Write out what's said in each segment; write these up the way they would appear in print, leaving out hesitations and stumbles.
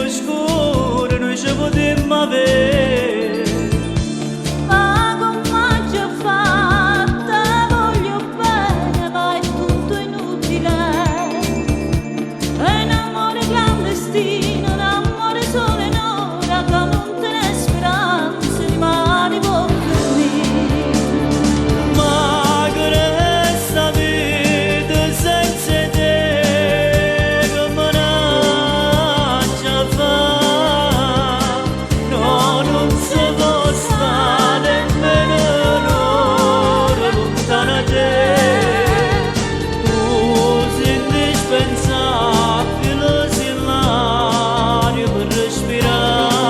scuro noi ci potremmo avere. Ma come già fatta, voglio bene, ma è tutto inutile. È un amore clandestino, un amore solo in ora, che non te ne speranza, rimani per me. Ma che resta vita senza te, come non ci fa? No, non si può stare nemmeno un'ora lontano da te. Tu sei indispensabile, sei l'aria per respirare.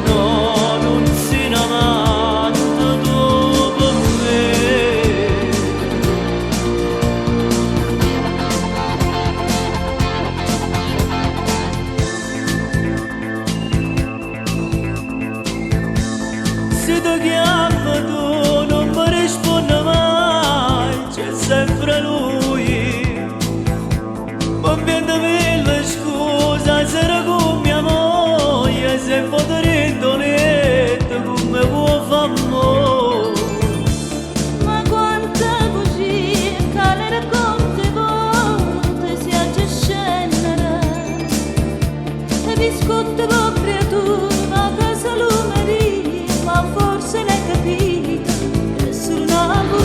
No, non sei un amante tu per me. Se ti chiamo tu non mi risponde mai, c'è sempre lui. Ma viene mille scusa, sarà con mia moglie, se potrei indolente come può far mo'. Ma quante bugie che le racconti volte si agge scendere. E biscotti per creatura che salumeria, ma forse l'hai capito, è solo una bugia.